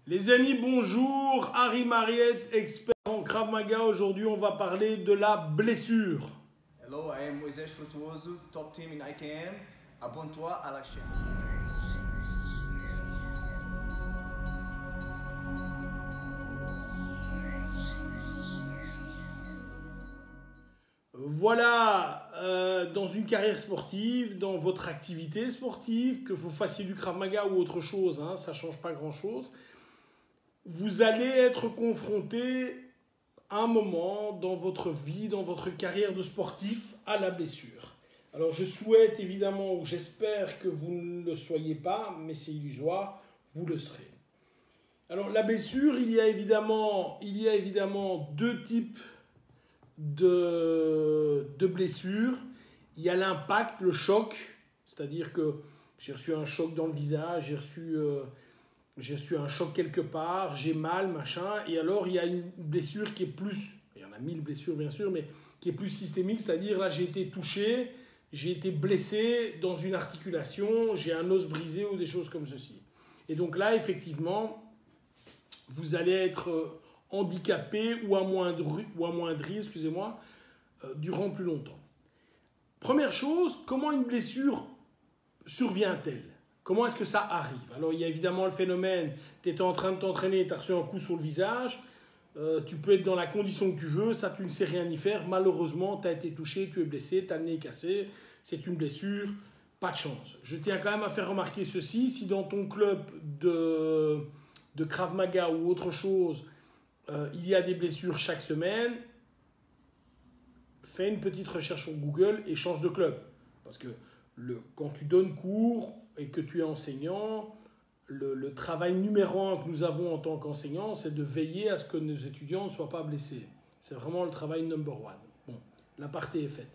Les amis, bonjour. Harry Mariette, expert en Krav Maga. Aujourd'hui, on va parler de la blessure. Hello, I am Moisés Frutuoso, top team in IKM. Abonne-toi à la chaîne. Voilà, dans une carrière sportive, dans votre activité sportive, que vous fassiez du Krav Maga ou autre chose, hein, ça ne change pas grand-chose, vous allez être confronté à un moment dans votre vie, dans votre carrière de sportif, à la blessure. Alors je souhaite évidemment, ou j'espère que vous ne le soyez pas, mais c'est illusoire, vous le serez. Alors la blessure, il y a évidemment deux types de blessures. Il y a l'impact, le choc, c'est-à-dire que j'ai reçu un choc dans le visage, j'ai reçu un choc quelque part, j'ai mal, machin, et alors il y a une blessure qui est plus, il y en a 1000 blessures bien sûr, mais qui est plus systémique, c'est-à-dire là j'ai été touché, j'ai été blessé dans une articulation, j'ai un os brisé ou des choses comme ceci. Et donc là effectivement, vous allez être handicapé ou amoindri, excusez-moi, durant plus longtemps. Première chose, comment une blessure survient-elle? Comment est-ce que ça arrive? Alors il y a évidemment le phénomène, tu étais en train de t'entraîner, tu as reçu un coup sur le visage, tu peux être dans la condition que tu veux, ça tu ne sais rien y faire, malheureusement tu as été touché, tu es blessé, tu as le nez cassé, c'est une blessure, pas de chance. Je tiens quand même à faire remarquer ceci, si dans ton club de Krav Maga ou autre chose, il y a des blessures chaque semaine, fais une petite recherche sur Google et change de club. Parce que quand tu donnes cours et que tu es enseignant, le travail numéro 1 que nous avons en tant qu'enseignants, c'est de veiller à ce que nos étudiants ne soient pas blessés. C'est vraiment le travail number one. Bon, la partie est faite.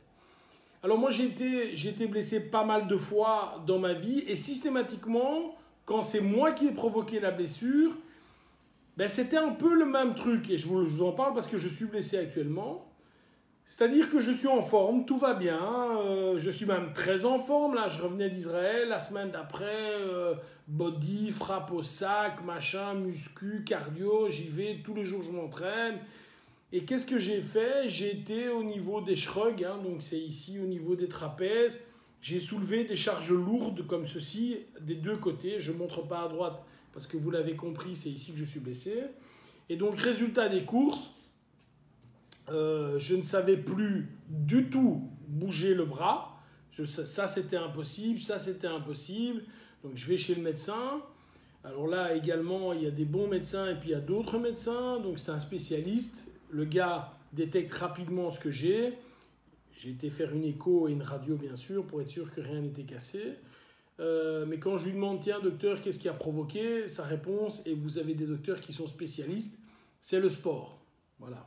Alors moi, j'ai été blessé pas mal de fois dans ma vie et systématiquement, quand c'est moi qui ai provoqué la blessure, ben, c'était un peu le même truc. Et je vous en parle parce que je suis blessé actuellement. C'est-à-dire que je suis en forme, tout va bien, je suis même très en forme, là je revenais d'Israël, la semaine d'après, body, frappe au sac, machin, muscu, cardio, j'y vais, tous les jours je m'entraîne. Et qu'est-ce que j'ai fait? J'ai été au niveau des shrugs, hein, donc c'est ici au niveau des trapèzes, j'ai soulevé des charges lourdes comme ceci, des deux côtés, je ne montre pas à droite parce que vous l'avez compris, c'est ici que je suis blessé. Et donc résultat des courses, je ne savais plus du tout bouger le bras. Ça, c'était impossible. Ça, c'était impossible. Donc, je vais chez le médecin. Alors là, également, il y a des bons médecins et puis il y a d'autres médecins. Donc, c'est un spécialiste. Le gars détecte rapidement ce que j'ai. J'ai été faire une écho et une radio, bien sûr, pour être sûr que rien n'était cassé. Mais quand je lui demande, tiens, docteur, qu'est-ce qui a provoqué? Sa réponse, et vous avez des docteurs qui sont spécialistes, c'est le sport. Voilà.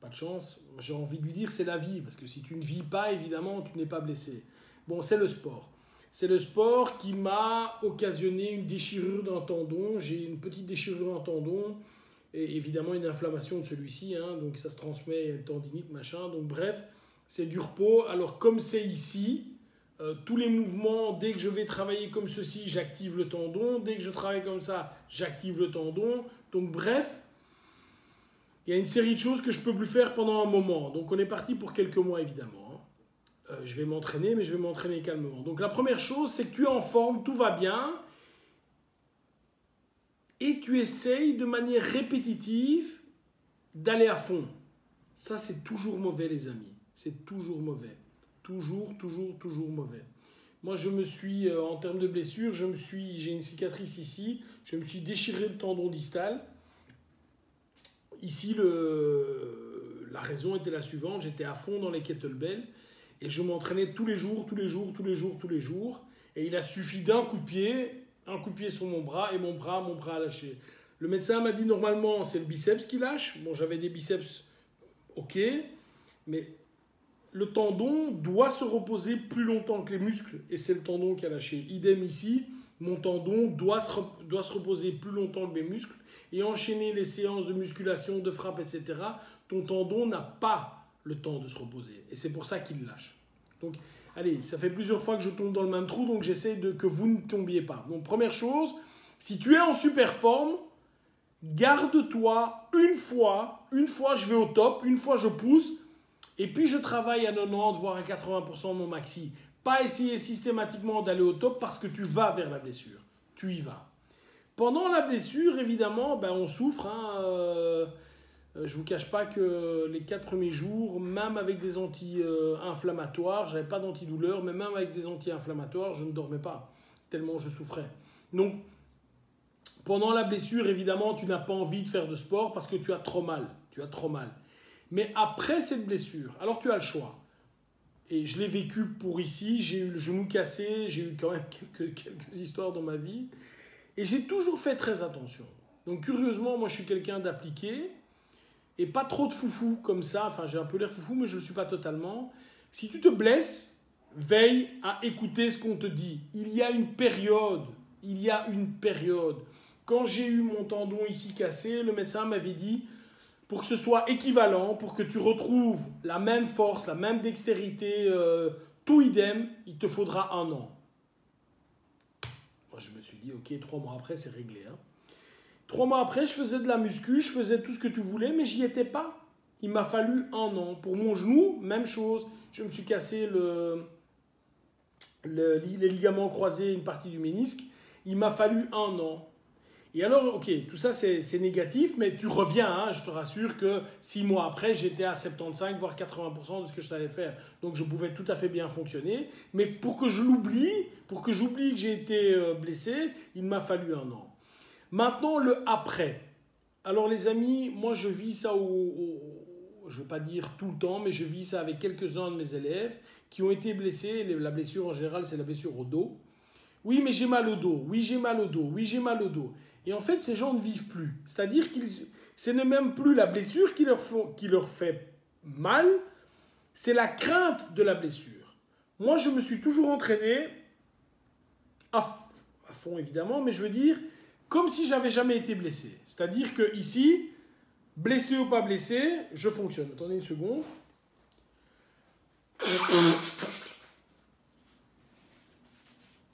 Pas de chance, j'ai envie de lui dire c'est la vie, parce que si tu ne vis pas, évidemment, tu n'es pas blessé. Bon, c'est le sport. C'est le sport qui m'a occasionné une déchirure d'un tendon. J'ai une petite déchirure d'un tendon et évidemment une inflammation de celui-ci, hein, donc ça se transmet, tendinite, machin. Donc bref, c'est du repos. Alors comme c'est ici, tous les mouvements, dès que je vais travailler comme ceci, j'active le tendon. Dès que je travaille comme ça, j'active le tendon. Donc bref, il y a une série de choses que je ne peux plus faire pendant un moment. Donc on est parti pour quelques mois évidemment. Je vais m'entraîner, mais je vais m'entraîner calmement. Donc la première chose, c'est que tu es en forme, tout va bien. Et tu essayes de manière répétitive d'aller à fond. Ça, c'est toujours mauvais les amis. C'est toujours mauvais. Toujours mauvais. Moi, je me suis, en termes de blessure, j'ai une cicatrice ici. Je me suis déchiré le tendon distal. Ici, la raison était la suivante, j'étais à fond dans les kettlebells et je m'entraînais tous les jours. Et il a suffi d'un coup de pied sur mon bras et mon bras a lâché. Le médecin m'a dit normalement c'est le biceps qui lâche. Bon, j'avais des biceps, ok, mais le tendon doit se reposer plus longtemps que les muscles et c'est le tendon qui a lâché. Idem ici, mon tendon doit se reposer plus longtemps que mes muscles et enchaîner les séances de musculation, de frappe, etc. Ton tendon n'a pas le temps de se reposer et c'est pour ça qu'il lâche. Donc, allez, ça fait plusieurs fois que je tombe dans le même trou, donc j'essaie que vous ne tombiez pas. Donc, première chose, Si tu es en super forme, garde-toi une fois je vais au top, une fois je pousse, et puis je travaille à 90 voire à 80% de mon maxi. Pas essayer systématiquement d'aller au top parce que tu vas vers la blessure. Tu y vas. Pendant la blessure, évidemment, ben on souffre. Je ne vous cache pas que les 4 premiers jours, même avec des anti-inflammatoires, je n'avais pas d'antidouleur, mais même avec des anti-inflammatoires, je ne dormais pas, tellement je souffrais. Donc, pendant la blessure, évidemment, tu n'as pas envie de faire de sport parce que tu as trop mal. Tu as trop mal. Mais après cette blessure, alors tu as le choix. Et je l'ai vécu pour ici, j'ai eu le genou cassé, j'ai eu quand même quelques histoires dans ma vie. Et j'ai toujours fait très attention. Donc curieusement, moi je suis quelqu'un d'appliqué et pas trop de foufou comme ça. Enfin, j'ai un peu l'air foufou, mais je ne le suis pas totalement. Si tu te blesses, veille à écouter ce qu'on te dit. Il y a une période. Quand j'ai eu mon tendon ici cassé, le médecin m'avait dit, pour que ce soit équivalent, pour que tu retrouves la même force, la même dextérité, tout idem, il te faudra 1 an. Moi, je me suis dit, ok, 3 mois après, c'est réglé. 3 mois après, je faisais de la muscu, je faisais tout ce que tu voulais, mais j'y étais pas. Il m'a fallu 1 an. Pour mon genou, même chose. Je me suis cassé les ligaments croisés, une partie du ménisque. Il m'a fallu 1 an. Et alors, ok, tout ça c'est négatif, mais tu reviens, je te rassure que 6 mois après, j'étais à 75, voire 80% de ce que je savais faire. Donc je pouvais tout à fait bien fonctionner. Mais pour que j'oublie que j'ai été blessé, il m'a fallu 1 an. Maintenant, le après. Alors les amis, moi je vis ça je ne vais pas dire tout le temps, mais je vis ça avec quelques-uns de mes élèves qui ont été blessés. La blessure en général, c'est la blessure au dos. Oui, mais j'ai mal au dos. Oui, j'ai mal au dos. Oui, j'ai mal au dos. Et en fait, ces gens ne vivent plus. C'est-à-dire que ce n'est même plus la blessure qui leur fait mal, c'est la crainte de la blessure. Moi, je me suis toujours entraîné, à fond évidemment, mais je veux dire, comme si j'avais jamais été blessé. C'est-à-dire que ici, blessé ou pas blessé, je fonctionne. Attendez une seconde.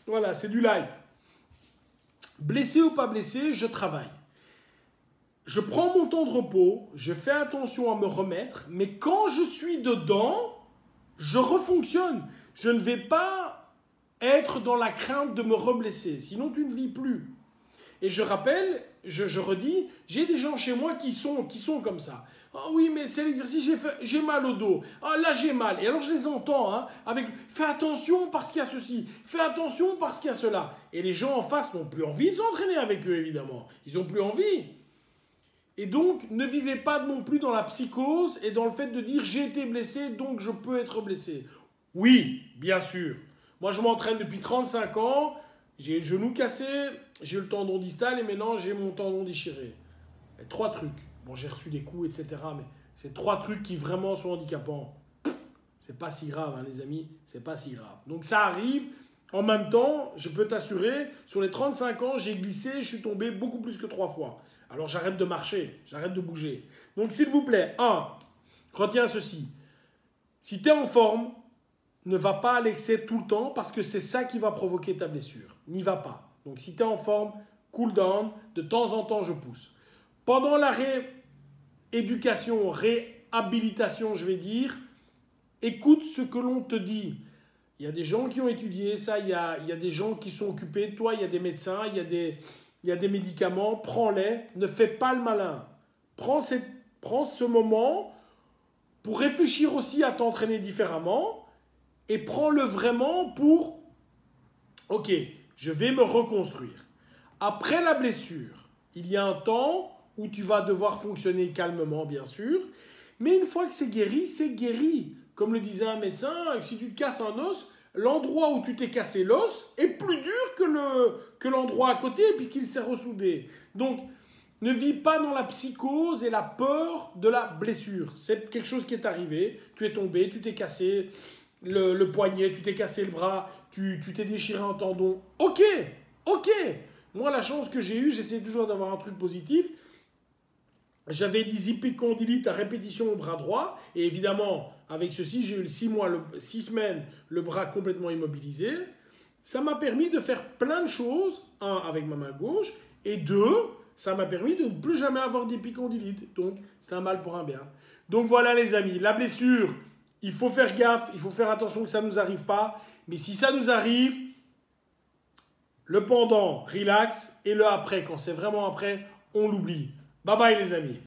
Voilà, c'est du live. Blessé ou pas blessé, je travaille. Je prends mon temps de repos, je fais attention à me remettre, mais quand je suis dedans, je refonctionne. Je ne vais pas être dans la crainte de me reblesser, sinon tu ne vis plus. Et je rappelle, je redis, j'ai des gens chez moi qui sont comme ça. Ah oui, mais c'est l'exercice, j'ai mal au dos. Ah là, j'ai mal. Et alors, je les entends, avec fais attention parce qu'il y a ceci, fais attention parce qu'il y a cela. Et les gens en face n'ont plus envie de s'entraîner avec eux, évidemment. Ils n'ont plus envie. Et donc, ne vivez pas non plus dans la psychose et dans le fait de dire j'ai été blessé, donc je peux être blessé. Oui, bien sûr. Moi, je m'entraîne depuis 35 ans. J'ai le genou cassé, j'ai le tendon distal et maintenant, j'ai mon tendon déchiré. Et 3 trucs. Bon, j'ai reçu des coups, etc. Mais c'est 3 trucs qui vraiment sont handicapants. C'est pas si grave, les amis. C'est pas si grave. Donc ça arrive. En même temps, je peux t'assurer, sur les 35 ans, j'ai glissé, je suis tombé beaucoup plus que 3 fois. Alors j'arrête de marcher, j'arrête de bouger. Donc s'il vous plaît, retiens ceci. Si tu es en forme, ne va pas à l'excès tout le temps parce que c'est ça qui va provoquer ta blessure. N'y va pas. Donc si tu es en forme, cool down, de temps en temps je pousse. Pendant la rééducation, réhabilitation, je vais dire, écoute ce que l'on te dit. Il y a des gens qui ont étudié ça, il y a des gens qui sont occupés de toi, il y a des médecins, il y a des médicaments, prends-les, ne fais pas le malin. Prends ce moment pour réfléchir aussi à t'entraîner différemment et prends-le vraiment pour, ok, je vais me reconstruire. Après la blessure, il y a un temps où tu vas devoir fonctionner calmement, bien sûr. Mais une fois que c'est guéri, c'est guéri. Comme le disait un médecin, si tu te casses un os, l'endroit où tu t'es cassé l'os est plus dur que l'endroit à côté puisqu'il s'est ressoudé. Donc, ne vis pas dans la psychose et la peur de la blessure. C'est quelque chose qui est arrivé. Tu es tombé, tu t'es cassé le poignet, tu t'es cassé le bras, tu t'es déchiré un tendon. Ok. Moi, la chance que j'ai eue, j'essaie toujours d'avoir un truc positif. J'avais des épicondylites à répétition au bras droit. Et évidemment, avec ceci, j'ai eu 6 semaines le bras complètement immobilisé. ça m'a permis de faire plein de choses. Un, avec ma main gauche. Et deux, ça m'a permis de ne plus jamais avoir d'épicondylite. Donc, c'est un mal pour un bien. Donc voilà les amis, la blessure, il faut faire gaffe, il faut faire attention que ça ne nous arrive pas. Mais si ça nous arrive, le pendant, relax. Et le après, quand c'est vraiment après, on l'oublie. Bye bye les amis.